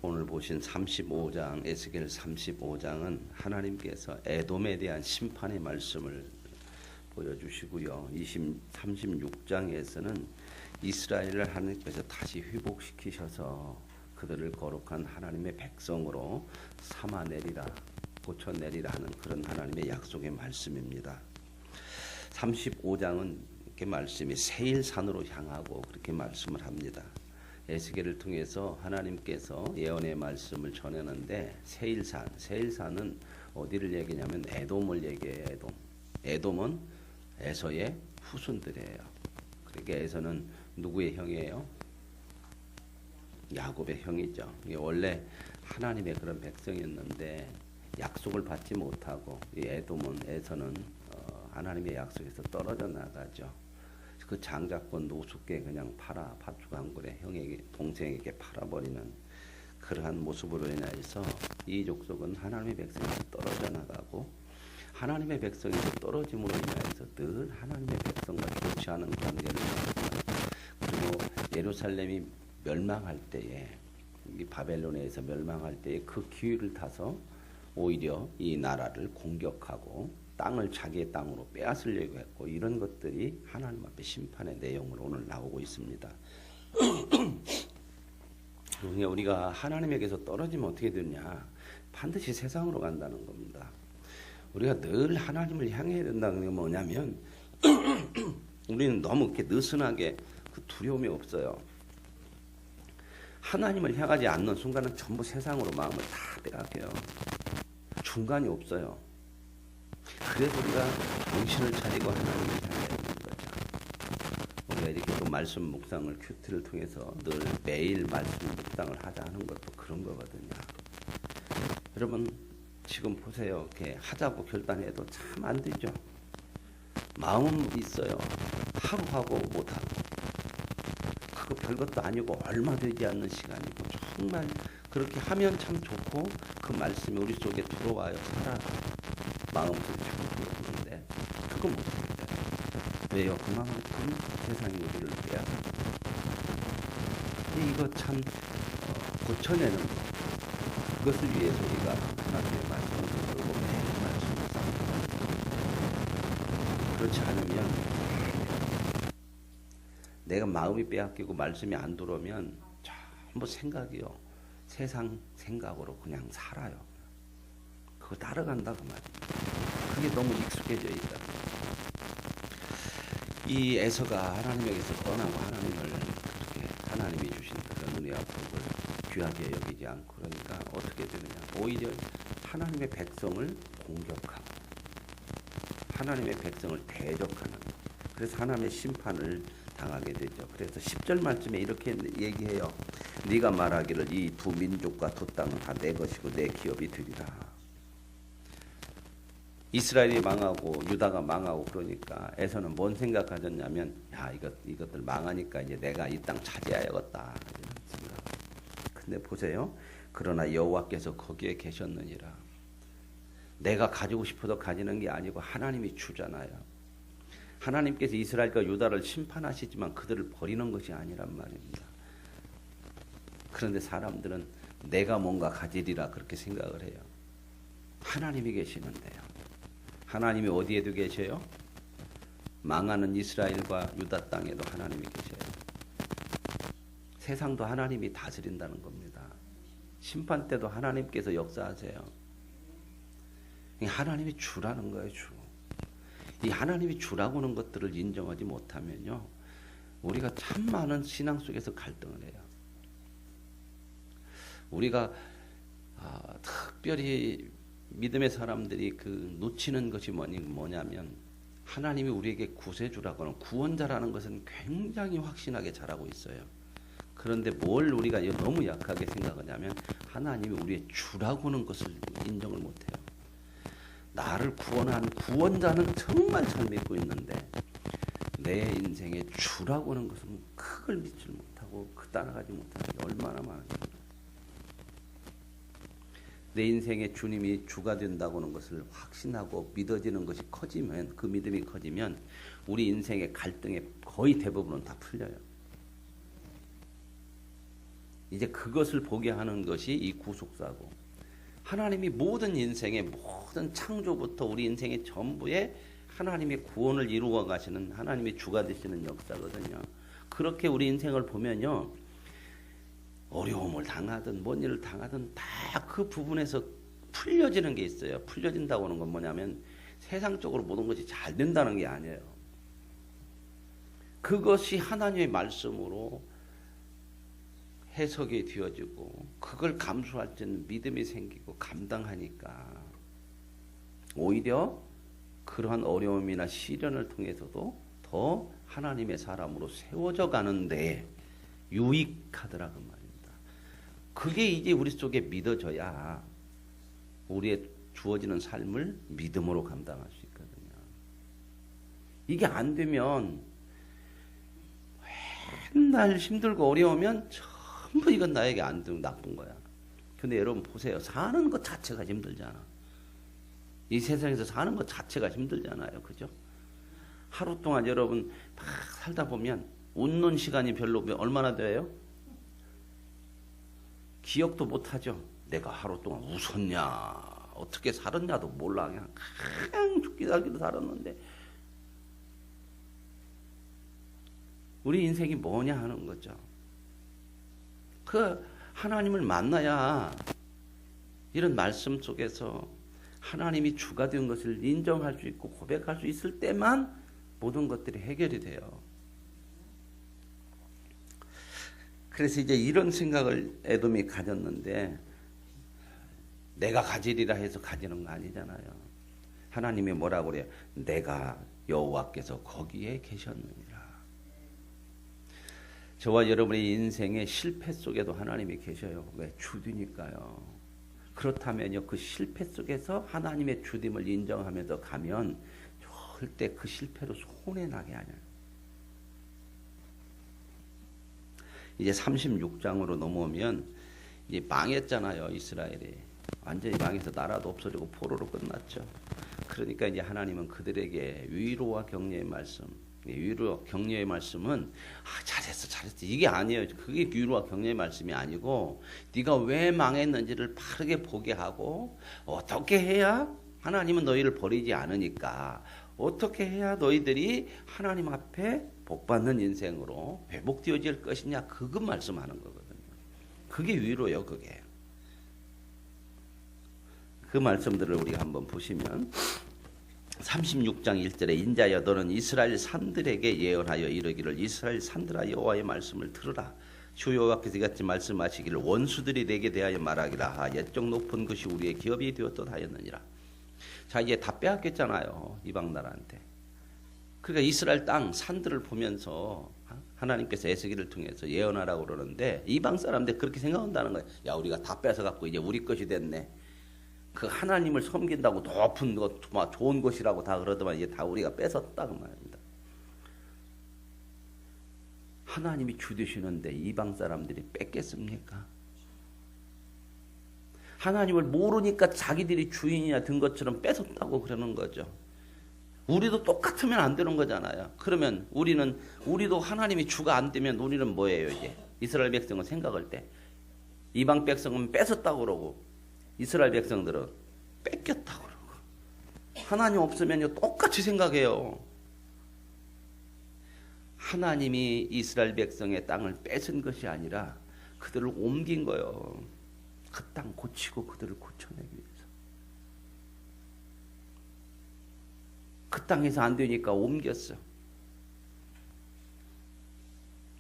오늘 보신 35장, 에스겔 35장은 하나님께서 에돔에 대한 심판의 말씀을 보여주시고요. 36장에서는 이스라엘을 하나님께서 다시 회복시키셔서 그들을 거룩한 하나님의 백성으로 삼아내리라, 고쳐내리라 하는 그런 하나님의 약속의 말씀입니다. 35장은 이렇게 말씀이 세일산으로 향하고 그렇게 말씀을 합니다. 에스겔을 통해서 하나님께서 예언의 말씀을 전하는데 세일산은 어디를 얘기냐면 에돔을 얘기해요. 에돔은 에서의 후손들이에요. 그러니까 에서는 누구의 형이에요? 야곱의 형이죠. 원래 하나님의 그런 백성이었는데 약속을 받지 못하고 이 에서는 하나님의 약속에서 떨어져 나가죠. 그 장자권 노숙게 그냥 팥죽한굴에 형에게 동생에게 팔아버리는 그러한 모습으로 인하여서 이 족속은 하나님의 백성에서 떨어져 나가고 하나님의 백성에서 떨어짐으로 인하여서 늘 하나님의 백성과 교치하는 관계를 가집니다. 그리고 예루살렘이 멸망할 때에 이 바벨론에서 멸망할 때에 그 기회를 타서 오히려 이 나라를 공격하고 땅을 자기의 땅으로 빼앗으려고 했고 이런 것들이 하나님 앞에 심판의 내용으로 오늘 나오고 있습니다. 그러니까 우리가 하나님에게서 떨어지면 어떻게 되냐? 반드시 세상으로 간다는 겁니다. 우리가 늘 하나님을 향해야 된다는 게 뭐냐면 우리는 너무 이렇게 느슨하게 그 두려움이 없어요. 하나님을 향하지 않는 순간은 전부 세상으로 마음을 다 빼앗겨요. 중간이 없어요. 그래서 우리가 정신을 차리고 하나님을 향해야 되는 거죠. 우리가 이렇게 또 말씀 묵상을 큐티를 통해서 늘 매일 말씀 묵상을 하자 하는 것도 그런 거거든요. 여러분 지금 보세요. 이렇게 하자고 결단해도 참 안 되죠. 마음은 있어요. 하고 못하고. 그거 별것도 아니고 얼마 되지 않는 시간이고 정말 그렇게 하면 참 좋고 그 말씀이 우리 속에 들어와요. 살아요. 마음속에 들어오는데 그거 못합니다. 왜요? 그만큼 세상이 우리를 빼앗아. 이거 참 고쳐내는 것. 그것을 위해서 우리가 하나님의 말씀을 들고 매일 말씀을 쌓고 그렇지 않으면 내가 마음이 빼앗기고 말씀이 안 들어오면 전부 생각이요. 세상 생각으로 그냥 살아요. 그거 따라간다고 말입니다. 그게 너무 익숙해져 있다. 이 에서가 하나님에게서 떠나고 하나님을 그렇게 하나님이 주신 그런 은혜와 복을 귀하게 여기지 않고 그러니까 어떻게 되느냐. 오히려 하나님의 백성을 공격하고 하나님의 백성을 대적하는 그래서 하나님의 심판을 당하게 되죠. 그래서 10절 말씀에 이렇게 얘기해요. 네가 말하기를 이 두 민족과 두 땅은 다 내 것이고 내 기업이 되리라. 이스라엘이 망하고 유다가 망하고 그러니까 에서는 뭔 생각하셨냐면 야 이것들 망하니까 이제 내가 이 땅 차지해야겠다 이런 생각. 근데 보세요. 그러나 여호와께서 거기에 계셨느니라. 내가 가지고 싶어도 가지는 게 아니고 하나님이 주잖아요. 하나님께서 이스라엘과 유다를 심판하시지만 그들을 버리는 것이 아니란 말입니다. 그런데 사람들은 내가 뭔가 가지리라 그렇게 생각을 해요. 하나님이 계시는데요. 하나님이 어디에도 계셔요? 망하는 이스라엘과 유다 땅에도 하나님이 계셔요. 세상도 하나님이 다스린다는 겁니다. 심판 때도 하나님께서 역사하세요. 하나님이 주라는 거예요. 주. 이 하나님이 주라고 하는 것들을 인정하지 못하면요. 우리가 참 많은 신앙 속에서 갈등을 해요. 우리가 특별히 믿음의 사람들이 그 놓치는 것이 뭐냐면 하나님이 우리에게 구세주라고 하는 구원자라는 것은 굉장히 확신하게 잘하고 있어요. 그런데 뭘 우리가 너무 약하게 생각하냐면 하나님이 우리의 주라고 하는 것을 인정을 못해요. 나를 구원한 구원자는 정말 잘 믿고 있는데 내 인생의 주라고 하는 것은 그걸 믿지 못하고 그 따라가지 못하는 게 얼마나 많은지. 내 인생의 주님이 주가 된다고 하는 것을 확신하고 믿어지는 것이 커지면 그 믿음이 커지면 우리 인생의 갈등의 거의 대부분은 다 풀려요. 이제 그것을 보게 하는 것이 이 구속사고, 하나님이 모든 인생의 모든 창조부터 우리 인생의 전부에 하나님의 구원을 이루어 가시는 하나님의 주가 되시는 역사거든요. 그렇게 우리 인생을 보면요, 어려움을 당하든 뭔 일을 당하든 다 그 부분에서 풀려지는 게 있어요. 풀려진다고 하는 건 뭐냐면 세상적으로 모든 것이 잘 된다는 게 아니에요. 그것이 하나님의 말씀으로 해석이 되어지고 그걸 감수할 때는 믿음이 생기고 감당하니까 오히려 그러한 어려움이나 시련을 통해서도 더 하나님의 사람으로 세워져 가는데 유익하더라 그 말입니다. 그게 이제 우리 속에 믿어져야 우리의 주어지는 삶을 믿음으로 감당할 수 있거든요. 이게 안 되면 맨날 힘들고 어려우면 전부 이건 나에게 안 되고 나쁜 거야. 근데 여러분 보세요. 사는 것 자체가 힘들잖아. 이 세상에서 사는 것 자체가 힘들잖아요. 그죠? 하루 동안 여러분 막 살다 보면 웃는 시간이 별로 얼마나 돼요? 기억도 못하죠. 내가 하루 동안 웃었냐, 어떻게 살았냐도 몰라. 그냥 죽기 살기로 살았는데 우리 인생이 뭐냐 하는 거죠. 그 하나님을 만나야 이런 말씀 속에서 하나님이 주가 된 것을 인정할 수 있고 고백할 수 있을 때만 모든 것들이 해결이 돼요. 그래서 이제 이런 생각을 에돔이 가졌는데 내가 가지리라 해서 가지는 거 아니잖아요. 하나님이 뭐라고 그래요? 내가 여호와께서 거기에 계셨느니라. 저와 여러분의 인생의 실패 속에도 하나님이 계셔요. 왜? 주디니까요. 그렇다면요, 그 실패 속에서 하나님의 주됨을 인정하면서 가면 절대 그 실패로 손해나게 하냐. 이제 36장으로 넘어오면 이제 망했잖아요. 이스라엘이 완전히 망해서 나라도 없어지고 포로로 끝났죠. 그러니까 이제 하나님은 그들에게 위로와 격려의 말씀, 위로와 격려의 말씀은 잘했어 잘했어 이게 아니에요. 그게 위로와 격려의 말씀이 아니고 네가 왜 망했는지를 바르게 보게 하고 어떻게 해야 하나님은 너희를 버리지 않으니까 어떻게 해야 너희들이 하나님 앞에 복받는 인생으로 회복되어질 것이냐, 그것 말씀하는 거거든요. 그게 위로예요. 그게 그 말씀들을 우리가 한번 보시면 36장 1절에 인자여 너는 이스라엘 산들에게 예언하여 이르기를 이스라엘 산들아 여호와의 말씀을 들으라. 주 여호와께서 이같이 말씀하시기를 원수들이 내게 대하여 말하기라 옛적 높은 것이 우리의 기업이 되었다 하였느니라. 자, 이제 다 빼앗겼잖아요. 이방 나라한테. 그러니까 이스라엘 땅 산들을 보면서 하나님께서 에스겔을 통해서 예언하라고 그러는데 이방 사람들 그렇게 생각한다는 거예요. 야, 우리가 다 뺏어갖고 이제 우리 것이 됐네. 그 하나님을 섬긴다고 높은 것, 좋은 것이라고 다 그러더만 이제 다 우리가 뺏었다 그 말입니다. 하나님이 주 되시는데 이방 사람들이 뺏겠습니까? 하나님을 모르니까 자기들이 주인이나 된 것처럼 뺏었다고 그러는 거죠. 우리도 똑같으면 안 되는 거잖아요. 그러면 우리도 하나님이 주가 안 되면 우리는 뭐예요 이제? 이스라엘 백성은 생각할 때 이방 백성은 뺏었다고 그러고 이스라엘 백성들은 뺏겼다고 그러고 하나님 없으면요 똑같이 생각해요. 하나님이 이스라엘 백성의 땅을 뺏은 것이 아니라 그들을 옮긴 거예요. 그 땅 고치고 그들을 고쳐내기 위해서. 그 땅에서 안 되니까 옮겼어.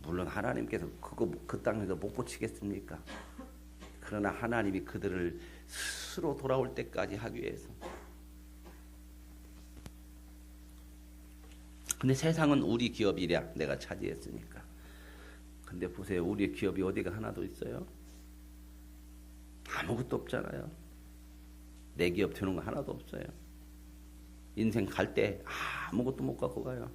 물론 하나님께서 그 땅에서 못 고치겠습니까? 그러나 하나님이 그들을 스스로 돌아올 때까지 하기 위해서. 근데 세상은 우리 기업이랴 내가 차지했으니까. 근데 보세요. 우리의 기업이 어디가 하나도 있어요? 아무것도 없잖아요. 내 기업 되는 거 하나도 없어요. 인생 갈 때 아무것도 못 갖고 가요.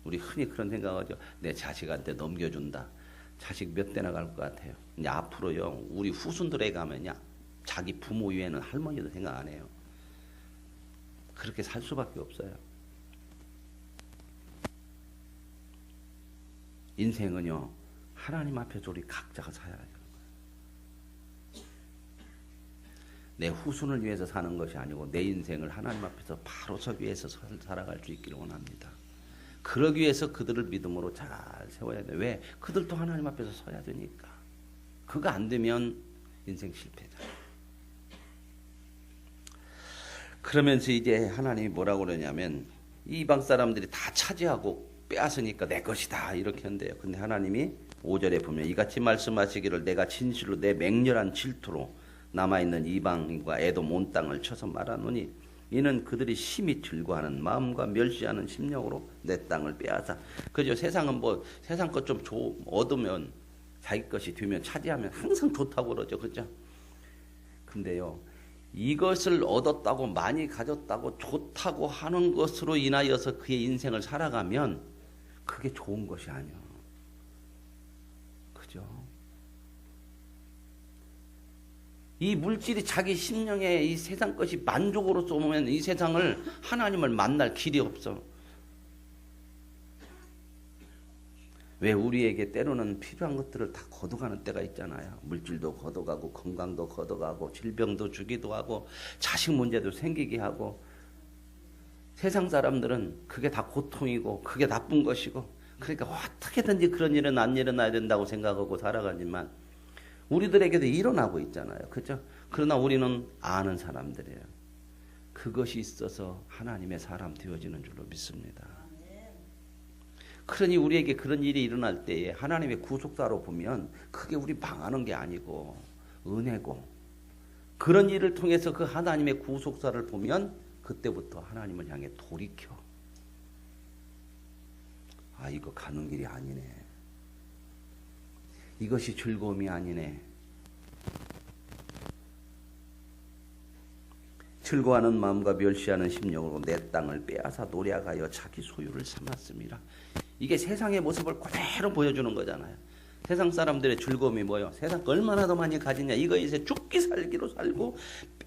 우리 흔히 그런 생각하죠. 내 자식한테 넘겨준다. 자식 몇 대나 갈 것 같아요. 이제 앞으로요, 우리 후손들에게 가면요, 자기 부모 위에는 할머니도 생각 안 해요. 그렇게 살 수밖에 없어요. 인생은요, 하나님 앞에서 우리 각자가 서야 하는 거예요. 내 후손을 위해서 사는 것이 아니고 내 인생을 하나님 앞에서 바로 서기 위해서 살아갈 수 있기를 원합니다. 그러기 위해서 그들을 믿음으로 잘 세워야 돼. 왜? 그들도 하나님 앞에서 서야 되니까. 그거 안 되면 인생 실패다. 그러면서 이제 하나님이 뭐라고 그러냐면 이방 사람들이 다 차지하고 빼앗으니까 내 것이다 이렇게 한대요. 근데 하나님이 5절에 보면 이같이 말씀하시기를 내가 진실로 내 맹렬한 질투로 남아있는 이방인과 에돔 온 땅을 쳐서 말하노니 이는 그들이 심히 즐거워하는 마음과 멸시하는 심령으로 내 땅을 빼앗아. 그죠? 세상은 뭐 세상 것 좀 얻으면 자기 것이 되면 차지하면 항상 좋다고 그러죠. 그죠? 근데요. 이것을 얻었다고 많이 가졌다고 좋다고 하는 것으로 인하여서 그의 인생을 살아가면 그게 좋은 것이 아니야. 그죠? 이 물질이 자기 심령에 이 세상 것이 만족으로 쏘면 이 세상을 하나님을 만날 길이 없어. 왜 우리에게 때로는 필요한 것들을 다 걷어가는 때가 있잖아요. 물질도 걷어가고 건강도 걷어가고 질병도 주기도 하고 자식 문제도 생기게 하고 세상 사람들은 그게 다 고통이고 그게 나쁜 것이고 그러니까 어떻게든지 그런 일은 안 일어나야 된다고 생각하고 살아가지만 우리들에게도 일어나고 있잖아요. 그렇죠? 그러나 우리는 아는 사람들이에요. 그것이 있어서 하나님의 사람 되어지는 줄로 믿습니다. 그러니 우리에게 그런 일이 일어날 때에 하나님의 구속사로 보면 그게 우리 망하는 게 아니고 은혜고 그런 일을 통해서 그 하나님의 구속사를 보면 그때부터 하나님을 향해 돌이켜. 아, 이거 가는 길이 아니네. 이것이 즐거움이 아니네. 즐거워하는 마음과 멸시하는 심령으로 내 땅을 빼앗아 노략하여 자기 소유를 삼았습니다. 이게 세상의 모습을 그대로 보여주는 거잖아요. 세상 사람들의 즐거움이 뭐예요? 세상 얼마나 더 많이 가지냐. 이거에서 죽기 살기로 살고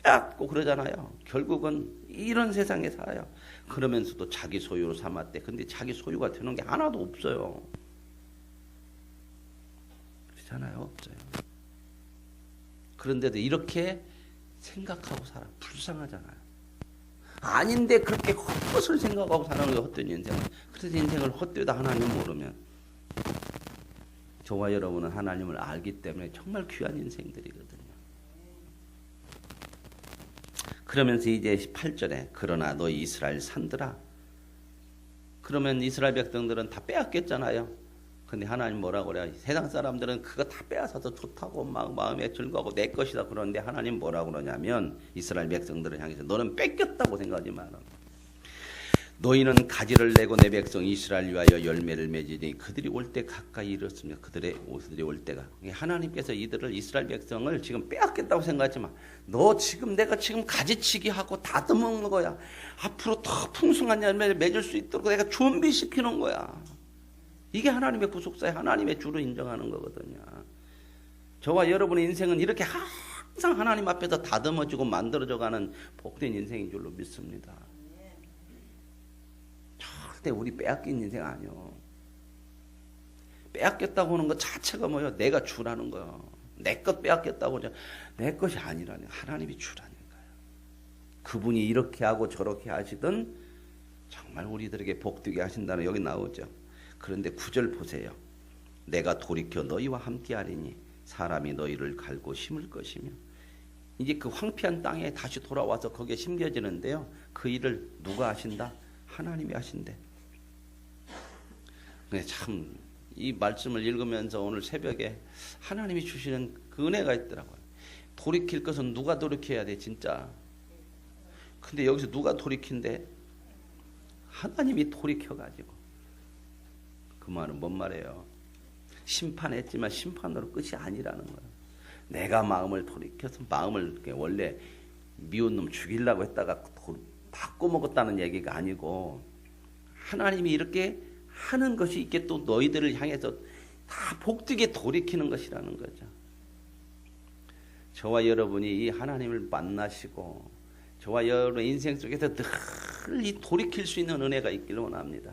빼앗고 그러잖아요. 결국은 이런 세상에 살아요. 그러면서도 자기 소유로 삼았대. 근데 자기 소유가 되는 게 하나도 없어요. 그렇잖아요. 없어요. 그런데도 이렇게 생각하고 살아. 불쌍하잖아요. 아닌데 그렇게 헛것을 생각하고 사는 게 헛된 인생을. 그래서 인생을 헛되다 하나님 모르면 저와 여러분은 하나님을 알기 때문에 정말 귀한 인생들이거든요. 그러면서 이제 8절에 그러나 너희 이스라엘 산들아. 그러면 이스라엘 백성들은 다 빼앗겼잖아요. 근데 하나님 뭐라고 그래요? 세상 사람들은 그거 다 빼앗아서 좋다고 마음에 즐거워하고 내 것이다 그러는데 하나님 뭐라고 그러냐면 이스라엘 백성들을 향해서 너는 뺏겼다고 생각하지 마라. 너희는 가지를 내고 내 백성 이스라엘 위하여 열매를 맺으니 그들이 올 때 가까이 이르렀으며 그들이 올 때가. 하나님께서 이들을 이스라엘 백성을 지금 빼앗겠다고 생각하지 마. 너 지금 내가 지금 가지치기 하고 다듬는 거야. 앞으로 더 풍성한 열매를 맺을 수 있도록 내가 준비시키는 거야. 이게 하나님의 구속사에 하나님의 주로 인정하는 거거든요. 저와 여러분의 인생은 이렇게 항상 하나님 앞에서 다듬어지고 만들어져가는 복된 인생인 줄로 믿습니다. 절대 우리 빼앗긴 인생 아니요. 빼앗겼다고 하는 것 자체가 뭐예요? 내가 주라는 거예요. 내 것 빼앗겼다고 하죠. 내 것이 아니라니 하나님이 주라니까요. 그분이 이렇게 하고 저렇게 하시든 정말 우리들에게 복되게 하신다는 여기 나오죠. 그런데 9절 보세요. 내가 돌이켜 너희와 함께하리니 사람이 너희를 갈고 심을 것이며. 이제 그 황폐한 땅에 다시 돌아와서 거기에 심겨지는데요. 그 일을 누가 하신다? 하나님이 하신대. 참 이 말씀을 읽으면서 오늘 새벽에 하나님이 주시는 그 은혜가 있더라고요. 돌이킬 것은 누가 돌이켜야 돼 진짜. 근데 여기서 누가 돌이킨대? 하나님이 돌이켜가지고. 그 말은 뭔 말이에요? 심판했지만 심판으로 끝이 아니라는 거예요. 내가 마음을 돌이켜서 마음을 원래 미운 놈 죽이려고 했다가 바꿔먹었다는 얘기가 아니고 하나님이 이렇게 하는 것이 이게 또 너희들을 향해서 다 복되게 돌이키는 것이라는 거죠. 저와 여러분이 이 하나님을 만나시고 저와 여러분의 인생 속에서 늘 이 돌이킬 수 있는 은혜가 있기를 원합니다.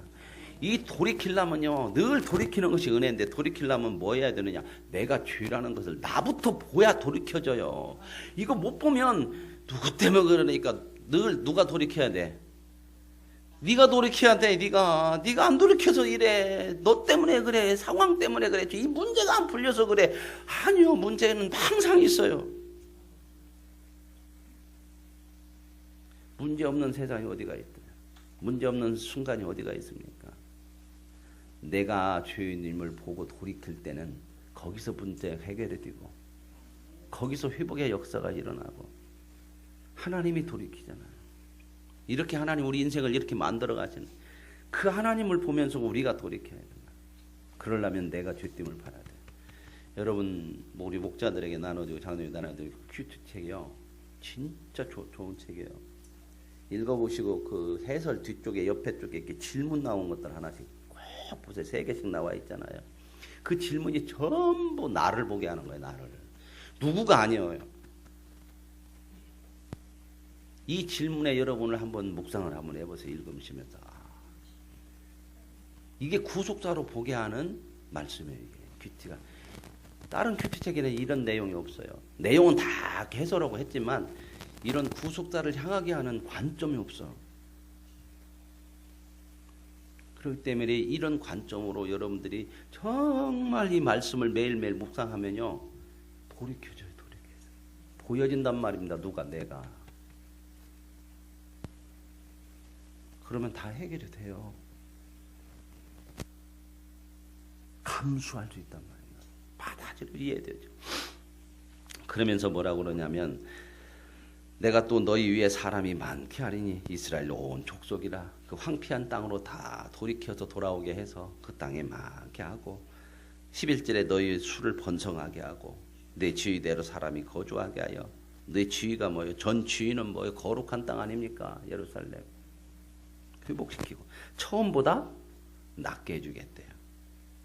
이 돌이키려면요, 늘 돌이키는 것이 은혜인데 돌이키려면 뭐 해야 되느냐? 내가 죄라는 것을 나부터 보야 돌이켜져요. 이거 못 보면 누구 때문에 그러니까 늘 누가 돌이켜야 돼? 네가 돌이켜야 돼. 네가 안 돌이켜서 이래. 너 때문에 그래. 상황 때문에 그래. 이 문제가 안 풀려서 그래. 아니요, 문제는 항상 있어요. 문제 없는 세상이 어디가 있다? 문제 없는 순간이 어디가 있습니까? 내가 죄인임을 보고 돌이킬 때는 거기서 문제 해결이 되고 거기서 회복의 역사가 일어나고 하나님이 돌이키잖아요. 이렇게 하나님 우리 인생을 이렇게 만들어 가시는 그 하나님을 보면서 우리가 돌이켜야 된다. 그러려면 내가 죄됨을 팔아야 돼. 여러분 우리 목자들에게 나눠주고 장로님 나눠주고 큐트 책이요. 진짜 좋은 책이에요. 읽어보시고 그 해설 뒤쪽에 옆에 쪽에 이렇게 질문 나온 것들 하나씩 꼭 보세요. 3개씩 나와 있잖아요. 그 질문이 전부 나를 보게 하는 거예요. 나를. 누구가 아니에요. 이 질문에 여러분을 한번 묵상을 한번 해보세요. 읽으시면서. 이게 구속사로 보게 하는 말씀이에요. 이게 큐티가. 다른 큐티 책에는 이런 내용이 없어요. 내용은 다 해설하고 했지만 이런 구속사를 향하게 하는 관점이 없어. 그렇기 때문에 이런 관점으로 여러분들이 정말 이 말씀을 매일매일 묵상하면요. 돌이켜져요. 보여진단 말입니다. 누가? 내가. 그러면 다 해결이 돼요. 감수할 수 있단 말입니다. 받아들여 이해되죠. 그러면서 뭐라고 그러냐면 내가 또 너희 위에 사람이 많게 하리니 이스라엘 온 족속이라 그 황폐한 땅으로 다 돌이켜서 돌아오게 해서 그 땅에 많게 하고 11절에 너희 수를 번성하게 하고 내 지위대로 사람이 거주하게 하여 내 지위가 뭐예요? 전 지위는 뭐예요? 거룩한 땅 아닙니까? 예루살렘. 회복시키고 처음보다 낫게 해주겠대요.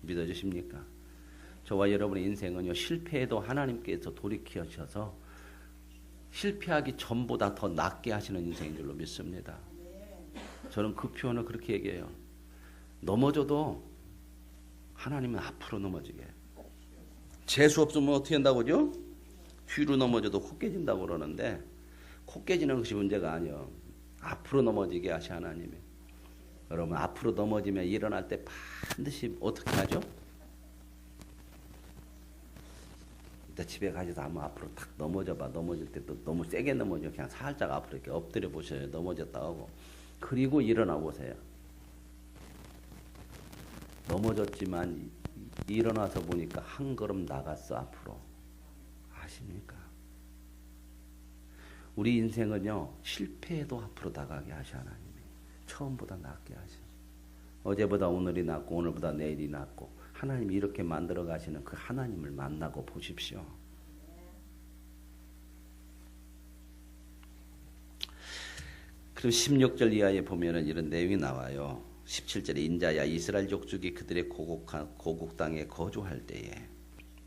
믿어주십니까? 저와 여러분의 인생은요, 실패해도 하나님께서 돌이키셔서 실패하기 전보다 더 낫게 하시는 인생인 줄로 믿습니다. 저는 그 표현을 그렇게 얘기해요. 넘어져도 하나님은 앞으로 넘어지게 해요. 재수 없으면 어떻게 한다고죠? 뒤로 넘어져도 코 깨진다고 그러는데 코 깨지는 것이 문제가 아니에요. 앞으로 넘어지게 하시 하나님이. 여러분 앞으로 넘어지면 일어날 때 반드시 어떻게 하죠? 일단 집에 가셔서 한번 앞으로 탁 넘어져봐. 넘어질 때 또 너무 세게 넘어져. 그냥 살짝 앞으로 이렇게 엎드려 보셔요. 넘어졌다 하고. 그리고 일어나 보세요. 넘어졌지만 일어나서 보니까 한 걸음 나갔어 앞으로. 아십니까? 우리 인생은요. 실패해도 앞으로 나가게 하셔 하나님이. 처음보다 낫게 하셔. 어제보다 오늘이 낫고 오늘보다 내일이 낫고 하나님이 이렇게 만들어 가시는 그 하나님을 만나고 보십시오. 그럼 16절 이하에 보면은 이런 내용이 나와요. 17절에 인자야 이스라엘 족속이 그들의 고국 땅에 거주할 때에.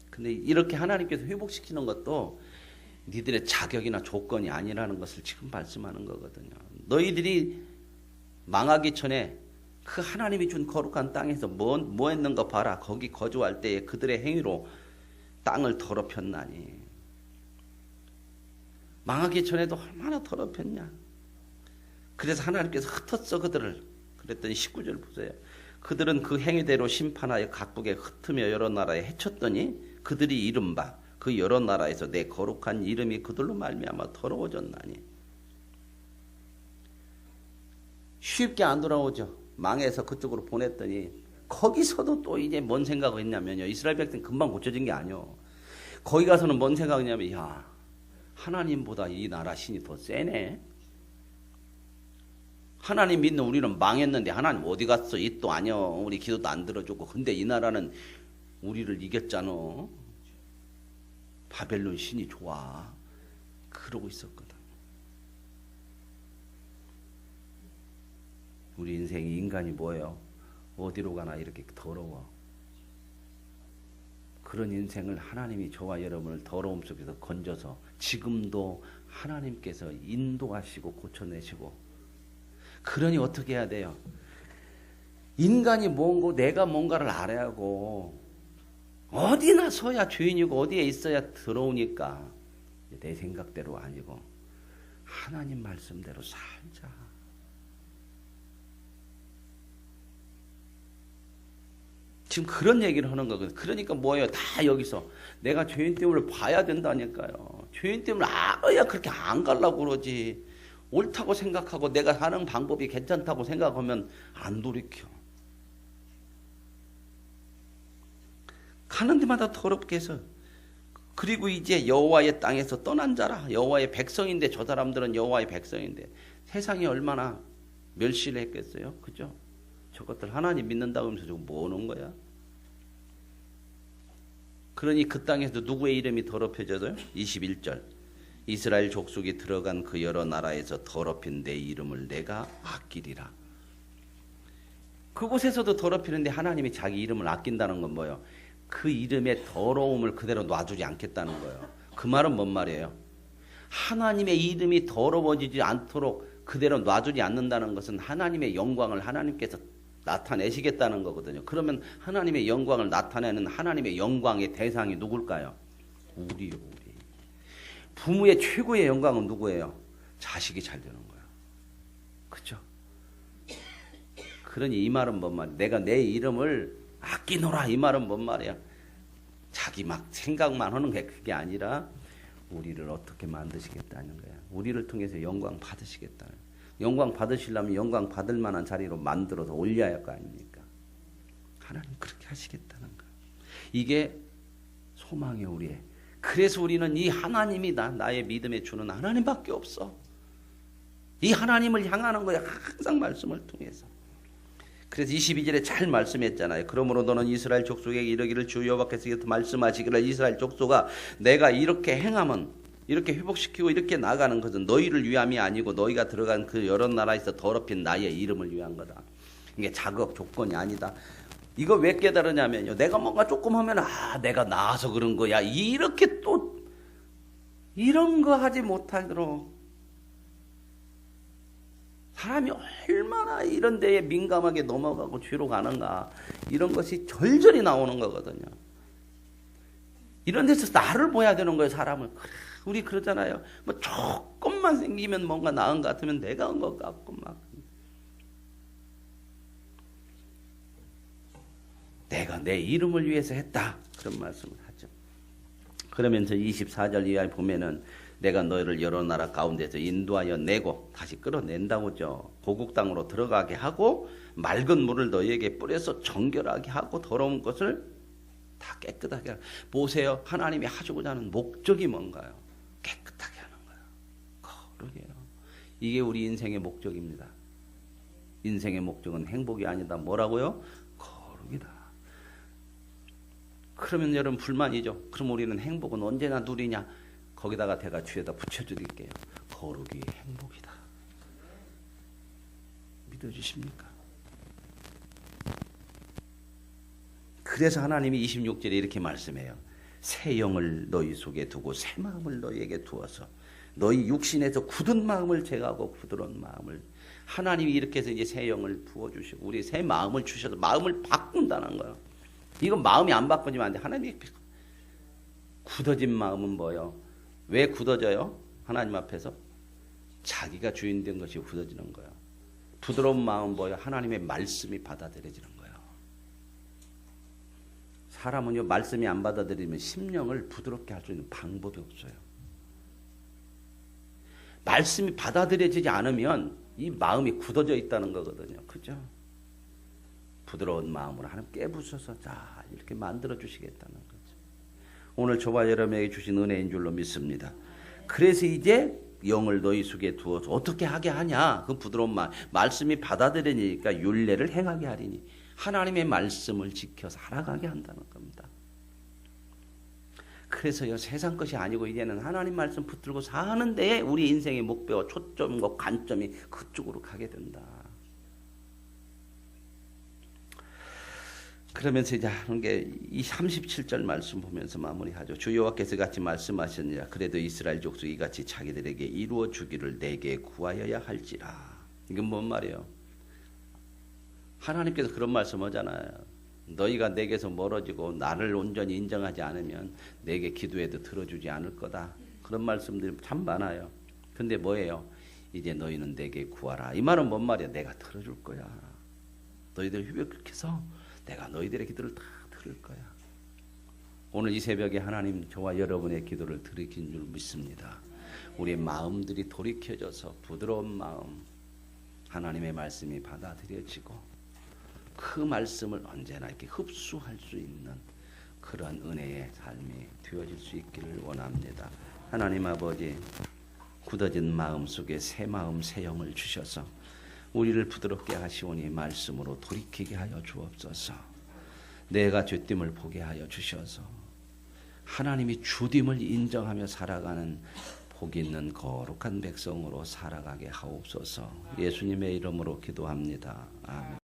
근데 이렇게 하나님께서 회복시키는 것도 니들의 자격이나 조건이 아니라는 것을 지금 말씀하는 거거든요. 너희들이 망하기 전에 그 하나님이 준 거룩한 땅에서 뭐 했는가 봐라. 거기 거주할 때에 그들의 행위로 땅을 더럽혔나니. 망하기 전에도 얼마나 더럽혔냐. 그래서 하나님께서 흩었어 그들을. 그랬더니 19절 보세요. 그들은 그 행위대로 심판하여 각국에 흩으며 여러 나라에 해쳤더니 그들이 이른바 그 여러 나라에서 내 거룩한 이름이 그들로 말미암아 더러워졌나니. 쉽게 안 돌아오죠. 망해서 그쪽으로 보냈더니 거기서도 또 이제 뭔 생각을 했냐면요. 이스라엘 백성 금방 고쳐진 게 아니요. 거기 가서는 뭔 생각이냐면 야 하나님보다 이 나라 신이 더 세네. 하나님 믿는 우리는 망했는데 하나님 어디 갔어? 이 또 아니요. 우리 기도도 안 들어주고. 근데 이 나라는 우리를 이겼잖아. 바벨론 신이 좋아. 그러고 있었거든. 우리 인생이 인간이 뭐예요? 어디로 가나 이렇게 더러워. 그런 인생을 하나님이 저와 여러분을 더러움 속에서 건져서 지금도 하나님께서 인도하시고 고쳐내시고. 그러니 어떻게 해야 돼요? 인간이 뭔고 내가 뭔가를 알아야 하고 어디나 서야 주인이고 어디에 있어야 들어오니까 내 생각대로 아니고 하나님 말씀대로 살자. 지금 그런 얘기를 하는 거거든요. 그러니까 뭐예요? 다 여기서 내가 죄인됨을 봐야 된다니까요. 죄인됨을 알아야 그렇게 안 가려고 그러지. 옳다고 생각하고 내가 사는 방법이 괜찮다고 생각하면 안 돌이켜. 가는 데마다 더럽게 해서. 그리고 이제 여호와의 땅에서 떠난 자라. 여호와의 백성인데 저 사람들은 여호와의 백성인데 세상이 얼마나 멸시를 했겠어요. 그죠? 저것들 하나님 믿는다고 하면서 저거 뭐 하는 거야? 그러니 그 땅에서 누구의 이름이 더럽혀져서요? 21절. 이스라엘 족속이 들어간 그 여러 나라에서 더럽힌 내 이름을 내가 아끼리라. 그곳에서도 더럽히는데 하나님이 자기 이름을 아낀다는 건 뭐예요? 그 이름의 더러움을 그대로 놔두지 않겠다는 거예요. 그 말은 뭔 말이에요? 하나님의 이름이 더러워지지 않도록 그대로 놔두지 않는다는 것은 하나님의 영광을 하나님께서 나타내시겠다는 거거든요. 그러면 하나님의 영광을 나타내는 하나님의 영광의 대상이 누굴까요? 우리요, 우리. 부모의 최고의 영광은 누구예요? 자식이 잘 되는 거예요. 그렇죠? 그러니 이 말은 뭔 말이야? 내가 내 이름을 아끼노라 이 말은 뭔 말이야? 자기 막 생각만 하는 게 그게 아니라 우리를 어떻게 만드시겠다는 거야. 우리를 통해서 영광 받으시겠다는 거야. 영광 받으시려면 영광 받을 만한 자리로 만들어서 올려야 할 거 아닙니까? 하나님 그렇게 하시겠다는 거야. 이게 소망의 우리의. 그래서 우리는 이 하나님이다. 나의 믿음에 주는 하나님밖에 없어. 이 하나님을 향하는 거야. 항상 말씀을 통해서. 그래서 22절에 잘 말씀했잖아요. 그러므로 너는 이스라엘 족속에게 이르기를 주 여호와께서 말씀하시기를 이스라엘 족속아 내가 이렇게 행하면 이렇게 회복시키고 이렇게 나가는 것은 너희를 위함이 아니고 너희가 들어간 그 여러 나라에서 더럽힌 나의 이름을 위한 거다. 이게 자격 조건이 아니다. 이거 왜 깨달으냐면요. 내가 뭔가 조금 하면 내가 나아서 그런 거야. 이렇게 또 이런 거 하지 못하도록 사람이 얼마나 이런 데에 민감하게 넘어가고 죄로 가는가. 이런 것이 절절히 나오는 거거든요. 이런 데서 나를 보야 되는 거예요. 사람을. 우리 그러잖아요. 뭐 조금만 생기면 뭔가 나은 것 같으면 내가 한 것 같고 막. 내가 내 이름을 위해서 했다. 그런 말씀을 하죠. 그러면서 24절 이하에 보면은 내가 너희를 여러 나라 가운데서 인도하여 내고 다시 끌어낸다고죠. 고국 땅으로 들어가게 하고 맑은 물을 너희에게 뿌려서 정결하게 하고 더러운 것을 다 깨끗하게 하고. 보세요. 하나님이 하시고자 하는 목적이 뭔가요? 깨끗하게 하는 거예요. 거룩해요. 이게 우리 인생의 목적입니다. 인생의 목적은 행복이 아니다. 뭐라고요? 거룩이다. 그러면 여러분 불만이죠. 그럼 우리는 행복은 언제나 누리냐? 거기다가 제가 뒤에다 붙여드릴게요. 거룩이 행복이다. 믿어주십니까? 그래서 하나님이 26절에 이렇게 말씀해요. 새 영을 너희 속에 두고 새 마음을 너희에게 두어서 너희 육신에서 굳은 마음을 제거하고 부드러운 마음을 하나님이 이렇게 해서 이제 새 영을 부어주시고 우리 새 마음을 주셔서 마음을 바꾼다는 거예요. 이건 마음이 안 바꾸지만 안 돼. 하나님이 굳어진 마음은 뭐예요? 왜 굳어져요? 하나님 앞에서 자기가 주인 된 것이 굳어지는 거예요. 부드러운 마음은 뭐예요? 하나님의 말씀이 받아들여지는 거예요. 사람은요 말씀이 안 받아들이면 심령을 부드럽게 할 수 있는 방법이 없어요. 말씀이 받아들여지지 않으면 이 마음이 굳어져 있다는 거거든요. 그죠? 부드러운 마음으로 하나님 깨부셔서 자 이렇게 만들어 주시겠다는 거죠. 오늘 저와 여러분에게 주신 은혜인 줄로 믿습니다. 그래서 이제 영을 너희 속에 두어서 어떻게 하게 하냐? 그 부드러운 말씀이 받아들이니까 율례를 행하게 하리니 하나님의 말씀을 지켜 살아가게 한다는 겁니다. 그래서요 세상 것이 아니고 이제는 하나님 말씀 붙들고 사는 데에 우리 인생의 목표와 초점과 관점이 그쪽으로 가게 된다. 그러면서 이제 하는 게 이 37절 말씀 보면서 마무리하죠. 주 여호와께서 같이 말씀하셨느니라. 그래도 이스라엘 족속이 같이 자기들에게 이루어 주기를 내게 구하여야 할지라. 이건 뭔 말이에요? 하나님께서 그런 말씀 하잖아요. 너희가 내게서 멀어지고 나를 온전히 인정하지 않으면 내게 기도해도 들어주지 않을 거다. 그런 말씀들이 참 많아요. 근데 뭐예요? 이제 너희는 내게 구하라. 이 말은 뭔 말이야? 내가 들어줄 거야. 너희들 협력해서 내가 너희들의 기도를 다 들을 거야. 오늘 이 새벽에 하나님 저와 여러분의 기도를 들으신 줄 믿습니다. 우리의 마음들이 돌이켜져서 부드러운 마음, 하나님의 말씀이 받아들여지고 그 말씀을 언제나 이렇게 흡수할 수 있는 그런 은혜의 삶이 되어질 수 있기를 원합니다. 하나님 아버지, 굳어진 마음 속에 새 마음 새 영을 주셔서 우리를 부드럽게 하시오니 말씀으로 돌이키게 하여 주옵소서. 내가 죄됨을 보게 하여 주셔서 하나님이 주됨을 인정하며 살아가는 복 있는 거룩한 백성으로 살아가게 하옵소서. 예수님의 이름으로 기도합니다. 아멘.